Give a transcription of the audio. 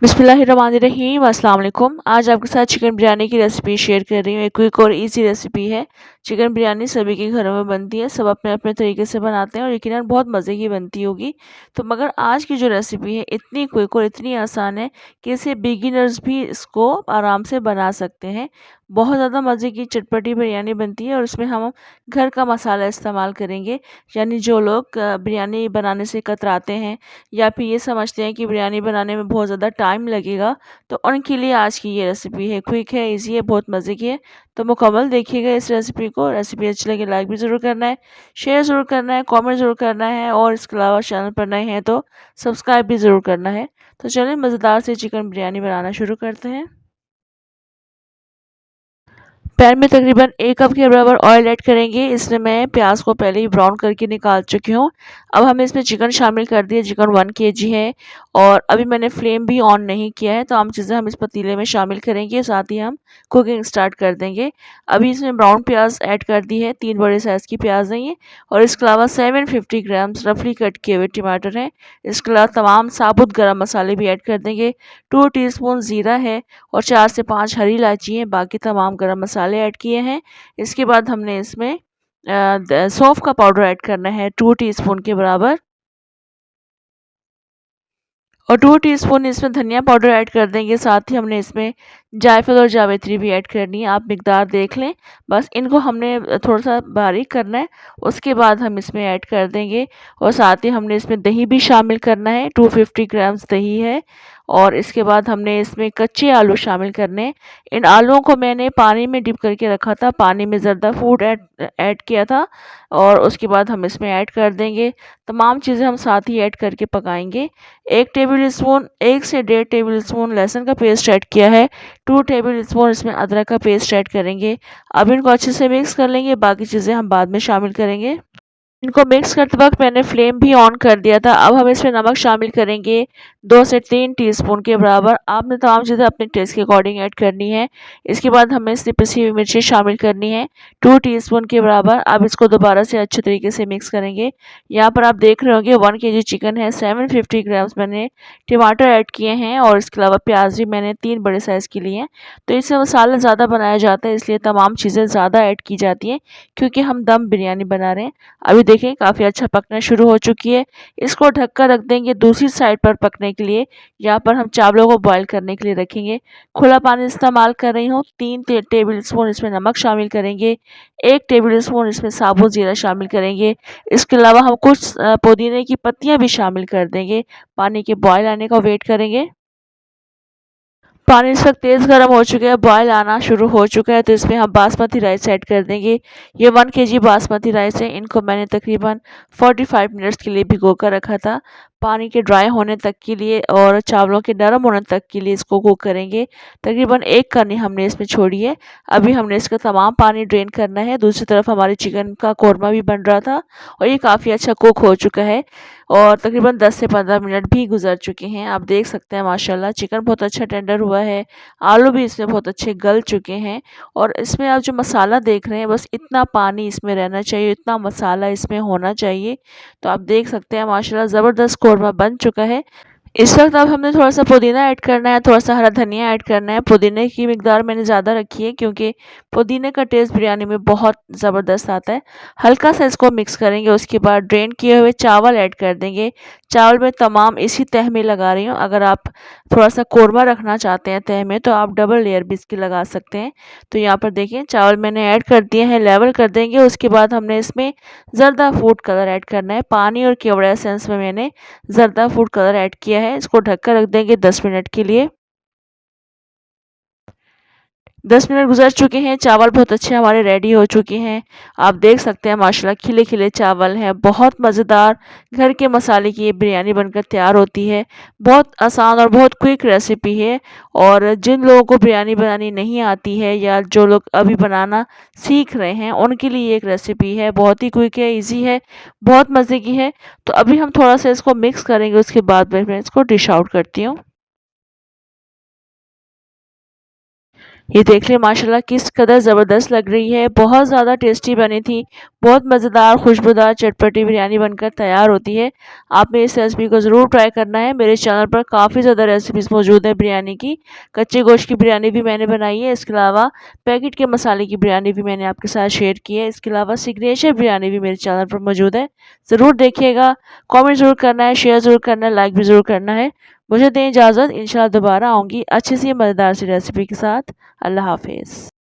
बिस्मिल्लाहिर्रहमानिर्रहीम अस्सलाम वालेकुम। आज आपके साथ चिकन बिरयानी की रेसिपी शेयर कर रही हूँ। एक क्विक और इजी रेसिपी है। चिकन बिरयानी सभी के घरों में बनती है, सब अपने अपने तरीके से बनाते हैं और यकीनन बहुत मज़े की बनती होगी। तो मगर आज की जो रेसिपी है इतनी क्विक और इतनी आसान है कि इसे बिगिनर्स भी इसको आराम से बना सकते हैं। बहुत ज़्यादा मज़े की चटपटी बिरयानी बनती है और इसमें हम घर का मसाला इस्तेमाल करेंगे। यानी जो लोग बिरयानी बनाने से कतराते हैं या फिर ये समझते हैं कि बिरयानी बनाने में बहुत ज़्यादा टाइम लगेगा, तो उनके लिए आज की ये रेसिपी है। क्विक है, ईज़ी है, बहुत मज़े की है। तो मुकम्मल देखिएगा इस रेसिपी को। रेसिपी अच्छी लगे लाइक भी ज़रूर करना है, शेयर ज़रूर करना है, कमेंट ज़रूर करना है और इसके अलावा चैनल पर नए हैं तो सब्सक्राइब भी ज़रूर करना है। तो चलिए मज़ेदार से चिकन बिरयानी बनाना शुरू करते हैं। पैन में तकरीबन 1 कप के बराबर ऑयल ऐड करेंगे। इसमें मैं प्याज को पहले ही ब्राउन करके निकाल चुकी हूँ। अब हमें इसमें चिकन शामिल कर दिए। चिकन 1 केजी है और अभी मैंने फ्लेम भी ऑन नहीं किया है। तमाम चीज़ें हम इस पतीले में शामिल करेंगे, साथ ही हम कुकिंग स्टार्ट कर देंगे। अभी इसमें ब्राउन प्याज ऐड कर दी है, 3 बड़े साइज़ की प्याज है ये और इसके अलावा 750 ग्राम्स रफली कट किए हुए टमाटर हैं। इसके अलावा तमाम साबुत गरम मसाले भी ऐड कर देंगे। 2 टीस्पून ज़ीरा है और 4 से 5 हरी इलायची हैं, बाकी तमाम गरम मसाले ऐड किए हैं। इसके बाद हमने इसमें सौंफ का पाउडर ऐड करना है 2 टीस्पून के बराबर और 2 टीस्पून इसमें धनिया पाउडर ऐड कर देंगे। साथ ही हमने इसमें जायफल और जावित्री भी ऐड करनी है। आप मिकदार देख लें, बस इनको हमने थोड़ा-सा बारीक करना है, उसके बाद हम इसमें ऐड कर देंगे और साथ ही हमने इसमें दही भी शामिल करना है। 250 ग्राम्स दही है और इसके बाद हमने इसमें कच्चे आलू शामिल करने हैं। इन आलूओं को मैंने पानी में डिप करके रखा था, पानी में ज़रदा फूड ऐड किया था और उसके बाद हम इसमें ऐड कर देंगे। तमाम चीज़ें हम साथ ही ऐड करके पकाएँगे। 1 टेबलस्पून 1 से डेढ़ टेबलस्पून लहसुन का पेस्ट ऐड किया है। 2 टेबलस्पून इसमें अदरक का पेस्ट ऐड करेंगे। अब इनको अच्छे से मिक्स कर लेंगे, बाकी चीज़ें हम बाद में शामिल करेंगे। इनको मिक्स करते वक्त मैंने फ्लेम भी ऑन कर दिया था। अब हम इसमें नमक शामिल करेंगे 2 से 3 टीस्पून के बराबर। आपने तमाम चीज़ें अपने टेस्ट के अकॉर्डिंग ऐड करनी है। इसके बाद हमें इसमें पिसी हुई मिर्ची शामिल करनी है 2 टीस्पून के बराबर। अब इसको दोबारा से अच्छे तरीके से मिक्स करेंगे। यहाँ पर आप देख रहे होंगे 1 केजी चिकन है, 750 ग्राम्स मैंने टमाटर ऐड किए हैं और इसके अलावा प्याज भी मैंने 3 बड़े साइज़ के लिए हैं। तो इससे मसाला ज़्यादा बनाया जाता है, इसलिए तमाम चीज़ें ज़्यादा ऐड की जाती हैं क्योंकि हम दम बिरयानी बना रहे हैं। अभी देखें काफ़ी अच्छा पकना शुरू हो चुकी है। इसको ढककर रख देंगे दूसरी साइड पर पकने के लिए। यहाँ पर हम चावलों को बॉयल करने के लिए रखेंगे। खुला पानी इस्तेमाल कर रही हूँ। 3 टेबलस्पून इसमें नमक शामिल करेंगे। 1 टेबलस्पून इसमें साबुत ज़ीरा शामिल करेंगे। इसके अलावा हम कुछ पुदीने की पत्तियाँ भी शामिल कर देंगे। पानी के बॉयल आने का वेट करेंगे। पानी इस वक्त तेज़ गर्म हो चुका है, बॉयल आना शुरू हो चुका है, तो इसमें हम बासमती राइस ऐड कर देंगे। ये 1 केजी बासमती राइस है, इनको मैंने तकरीबन 45 मिनट्स के लिए भिगो कर रखा था। पानी के ड्राई होने तक के लिए और चावलों के नरम होने तक के लिए इसको कुक करेंगे। तकरीबन 1 कनी हमने इसमें छोड़ी है। अभी हमने इसका तमाम पानी ड्रेन करना है। दूसरी तरफ हमारे चिकन का कोरमा भी बन रहा था और ये काफ़ी अच्छा कुक हो चुका है और तकरीबन 10 से 15 मिनट भी गुज़र चुके हैं। आप देख सकते हैं माशाल्लाह चिकन बहुत अच्छा टेंडर हुआ है। आलू भी इसमें बहुत अच्छे गल चुके हैं और इसमें आप जो मसाला देख रहे हैं बस इतना पानी इसमें रहना चाहिए, इतना मसाला इसमें होना चाहिए। तो आप देख सकते हैं माशाल्लाह ज़बरदस्त कोरमा बन चुका है। इस वक्त अब हमने थोड़ा-सा पुदीना ऐड करना है, थोड़ा-सा हरा धनिया ऐड करना है। पुदीने की मिकदार मैंने ज़्यादा रखी है क्योंकि पुदीने का टेस्ट बिरयानी में बहुत ज़बरदस्त आता है। हल्का-सा इसको मिक्स करेंगे, उसके बाद ड्रेन किए हुए चावल ऐड कर देंगे। चावल मैं तमाम इसी तह में लगा रही हूँ। अगर आप थोड़ा-सा कोरमा रखना चाहते हैं तह में, तो आप डबल लेयर भी इसकी लगा सकते हैं। तो यहाँ पर देखिए चावल मैंने ऐड कर दिए हैं, लेवल कर देंगे। उसके बाद हमने इसमें ज़रदा फूड कलर ऐड करना है। पानी और केवड़ा एसेंस में मैंने ज़रदा फूड कलर ऐड किया है। इसको ढक कर रख देंगे 10 मिनट के लिए। 10 मिनट गुज़र चुके हैं, चावल बहुत अच्छे हमारे रेडी हो चुके हैं। आप देख सकते हैं माशाल्लाह खिले-खिले चावल हैं, बहुत मज़ेदार घर के मसाले की ये बिरयानी बनकर तैयार होती है। बहुत आसान और बहुत क्विक रेसिपी है और जिन लोगों को बिरयानी बनानी नहीं आती है या जो लोग अभी बनाना सीख रहे हैं, उनके लिए ये एक रेसिपी है। बहुत ही क्विक है, ईज़ी है, बहुत मज़े की है। तो अभी हम थोड़ा-सा इसको मिक्स करेंगे, उसके बाद मैं इसको डिश आउट करती हूँ। ये देख लें माशाल्लाह किस कदर ज़बरदस्त लग रही है, बहुत ज़्यादा टेस्टी बनी थी, बहुत मज़ेदार, खुशबूदार, चटपटी बिरयानी बनकर तैयार होती है। आपने इस रेसिपी को ज़रूर ट्राई करना है। मेरे चैनल पर काफ़ी ज़्यादा रेसिपीज़ मौजूद हैं बिरयानी की। कच्चे गोश्त की बिरयानी भी मैंने बनाई है। इसके अलावा पैकेट के मसाले की बिरयानी भी मैंने आपके साथ शेयर की है। इसके अलावा सिग्नेचर बिरयानी भी मेरे चैनल पर मौजूद है। ज़रूर देखिएगा, कमेंट ज़रूर करना है, शेयर ज़रूर करना है, लाइक भी ज़रूर करना है। मुझे दें इजाज़त, इंशाल्लाह दोबारा आऊँगी अच्छी सी मज़ेदार सी रेसिपी के साथ। अल्लाह हाफ़िज़।